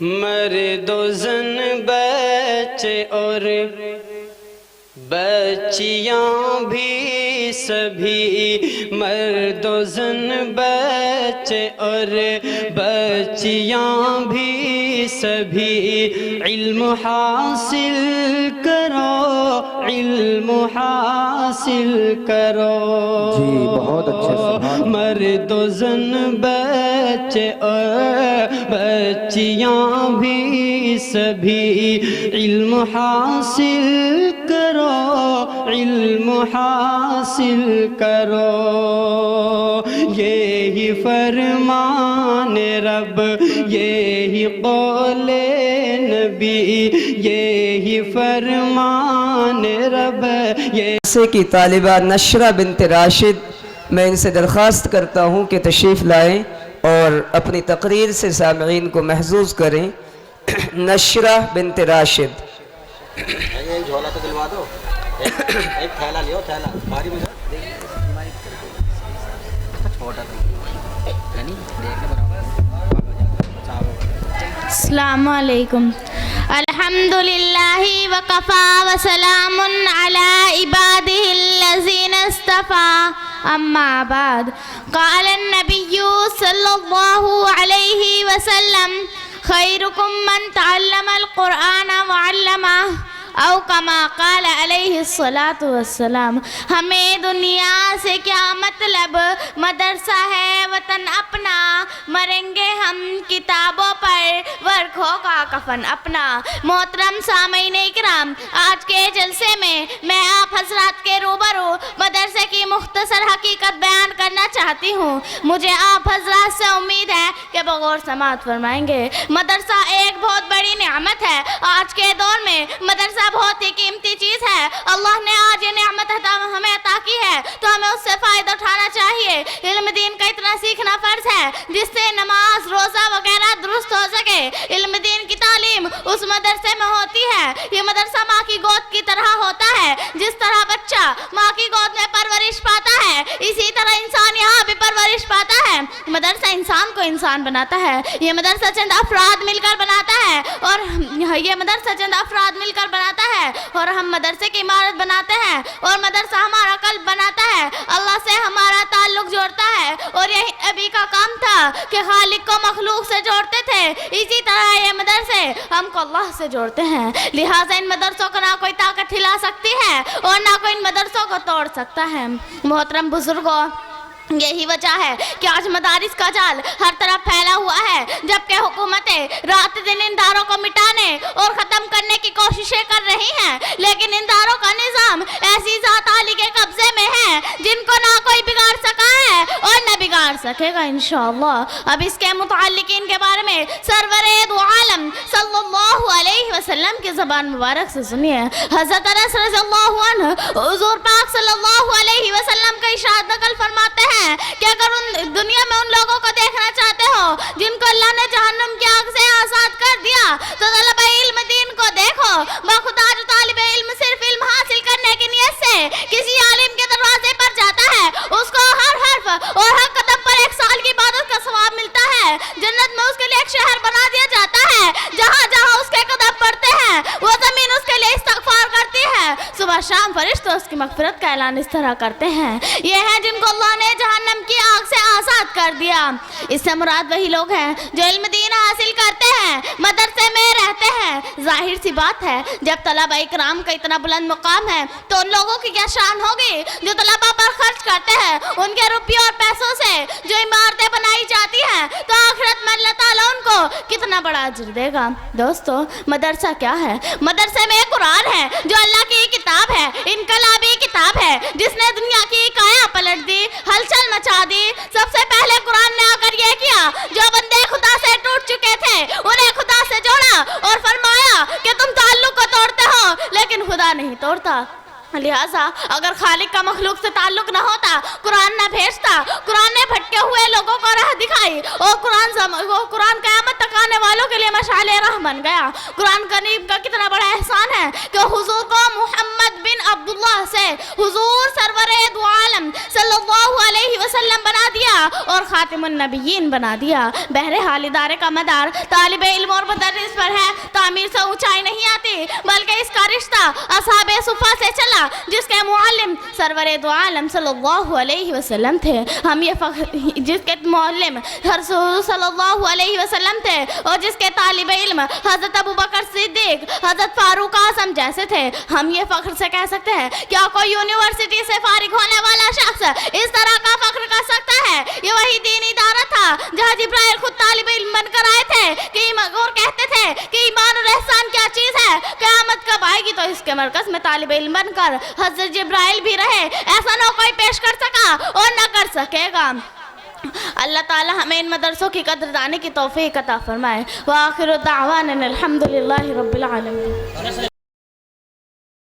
مرد و زن بچے اور بچیاں بھی سبھی، مرد و زن بچے اور بچیاں بھی سبھی، علم حاصل کرو، علم حاصل کرو۔ جی بہت اچھے، سبحان اللہ۔ مرد و زن بچے اور بچیاں بھی سبھی، علم حاصل کرو، علم حاصل کرو۔ یہی فرمان رب، یہی قول نبی، یہی فرمان رب، سے کی طالبہ نشرہ بنت راشد، میں ان سے درخواست کرتا ہوں کہ تشریف لائیں اور اپنی تقریر سے سامعین کو محظوظ کریں۔ نشرہ بنت راشد۔ ایک جھولا تو دلوا دو، ایک تھیلا لیو، تھیلا بھاری مجھے چھوٹا السلام علیکم۔ الحمدللہ وکفا وسلام علی عبادہ الذین اصطفیٰ، اما بعد، قال النبی صلی اللہ علیہ وسلم خیرکم من تعلم القرآن وعلمہ، او کما قال علیہ الصلاۃ والسلام۔ ہمیں دنیا سے کیا مطلب، مدرسہ ہے وطن اپنا، مریں گے ہم کتابوں پر، ورکھوں کا کفن اپنا۔ محترم سامعین اکرام، آج کے جلسے میں آپ حضرات کے روبرو مدرسے کی مختصر حقیقت بیان کرنا چاہتی ہوں۔ مجھے آپ حضرات سے امید ہے کہ بغور سماعت فرمائیں گے۔ مدرسہ ایک بہت بڑی نعمت ہے۔ آج کے دور میں مدرسہ بہت ہی قیمتی چیز ہے۔ اللہ نے آج یہ نعمت ہمیں عطا کی ہے تو ہمیں اس سے فائدہ اٹھانا چاہیے۔ علم دین کا اتنا سیکھنا فرض ہے جس سے نماز، روزہ وغیرہ درست ہو سکے۔ علم دین کی تعلیم اس مدرسے میں ہوتی ہے۔ یہ مدرسہ ماں کی گود کی طرح ہوتا ہے۔ جس طرح بچہ ماں کی گود میں پرورش پاتا ہے، اسی طرح انسان یہاں بھی پرورش پاتا ہے۔ مدرسہ انسان کو انسان بناتا ہے۔ یہ مدرسہ چند افراد مل کر بناتا ہے اور ہم مدرسے کی عمارت بناتے ہیں اور مدرسہ ہمارا قلب بناتا ہے، اللہ سے ہمارا تعلق جوڑتا ہے۔ اور یہی نبی کا کام تھا کہ خالق کو مخلوق سے جوڑتے تھے، اسی طرح یہ مدرسے ہم کو اللہ سے جوڑتے ہیں۔ لہٰذا ان مدرسوں کو نہ کوئی طاقت ہلا سکتی ہے اور نہ کوئی ان مدرسوں کو توڑ سکتا ہے۔ محترم بزرگوں، یہی وجہ ہے کہ آج مدارس کا جال ہر طرف پھیلا ہوا ہے، جبکہ حکومتیں رات دن ان اداروں کو مٹانے اور ختم کرنے کی کوششیں کر رہی ہیں، لیکن ان اداروں کا نظام ایسی ذات عالی کے قبضے میں ہے جن کو نہ کوئی بگاڑ سکا ہے اور نہ بگاڑ سکے گا انشاءاللہ۔ اب اس کے متعلقین کے بارے میں سرور دو عالم صلی اللہ علیہ وسلم کی زبان مبارک سے سنیے۔ حضرت انس رضی اللہ عنہ حضور پاک صلی اللہ علیہ وسلم کا ارشاد نقل فرماتے ہیں کہ اگر دنیا میں ان لوگوں کو دیکھنا چاہتے ہو جن کو اللہ نے جہنم کی آگ سے آزاد کر دیا تو طلب علم دین کو دیکھو۔ بخدا جو طالب علم صرف علم حاصل کرنے کی نیت سے کسی عالم کے دروازے پر جاتا ہے، اس کو ہر حرف اور ہر قدم پر 1 سال کی عبادت کا ثواب ملتا ہے۔ جنت میں اس کے لیے ایک شہر بنا دیا جاتا ہے، جہاں جہاں اس کے قدم پڑتے ہیں وہ زمین اس کے لیے استغفار کرتی ہے۔ صبح شام فرشتے اس کی مغفرت کا اعلان اس طرح کرتے ہیں۔ یہ ہیں جن کو اللہ نے جہنم کی آگ سے آزاد کر دیا۔ اس سے مراد وہی لوگ ہیں جو علم دین حاصل کرتے ہیں، مدرسے میں رہتے ہیں۔ ظاہر سی بات ہے جب طلبہ اکرام کا اتنا بلند مقام ہے تو ان لوگوں کی کیا شان ہوگی جو طلبہ پر خرچ کرتے ہیں۔ ان کے روپیوں اور پیسوں سے جو عمارتیں بنائی جاتی ہیں تو آخرت میں اللہ تعالیٰ ان کو کتنا بڑا اجر دے گا۔ دوستو، مدرسہ کیا ہے؟ مدرسے میں قرآن ہے جو اللہ کی کتاب ہے، انقلابی کتاب ہے جس نے دنیا کی کایا پلٹ دی، ہلچل مچا دی۔ سب سے پہلے قرآن نے آ کر یہ کیا، جو بندے خدا سے ٹوٹ چکے تھے انہیں خدا سے جوڑا اور فرمایا کہ تم تعلق کو توڑتے ہو لیکن خدا نہیں توڑتا۔ لہٰذا اگر خالق کا مخلوق سے تعلق نہ ہوتا، قرآن نہ بھیجتا، قرآن نے بھٹکے ہوئے لوگوں کو راہ دکھائی اور قرآن قیامت تک آنے والوں کے لیے مشعل راہ بن گیا۔ قرآن کریم کا کتنا بڑا احسان ہے کہ حضور کو محمد بن عبداللہ سے حضور سرور دو عالم صلی اللہ علیہ وسلم بنا دیا اور خاتم النبیین بنا دیا۔ بہرحال ادارے کا مدار طالب علم اور مدرس پر ہے۔ تعمیر سے اونچائی نہیں آتی بلکہ اس کا رشتہ اصحاب صفا سے چلا جس کے معلم سرور دو عالم صلی اللہ علیہ وسلم تھے۔ ہم یہ جس کے معلم رسول صلی اللہ علیہ وسلم تھے اور جس کے طالب علم حضرت ابوبکر صدیق، حضرت فاروق اعظم جیسے تھے، ہم یہ فخر سے کہہ سکتے ہیں کیا کوئی یونیورسٹی سے فارغ ہونے والا شخص اس طرح کا فخر کر سکتا ہے؟ یہ وہی دینی ادارہ تھا جہاں جبرائیل خود طالب علم بن کر آئے تھے کہ اور کہتے تھے کہ ایمان اور احسان کیا چیز ہے، قیامت کب آئے گی تو اس کے مرکز میں طالب علم بن کر حضرت جبرائیل بھی رہے۔ ایسا نہ کوئی پیش کر سکا اور نہ کر سکے گا۔ اللہ تعالی ہمیں ان مدرسوں کی قدر دانے کی توفیق عطا فرمائے۔ وآخر دعوانا الحمدللہ رب العالمین۔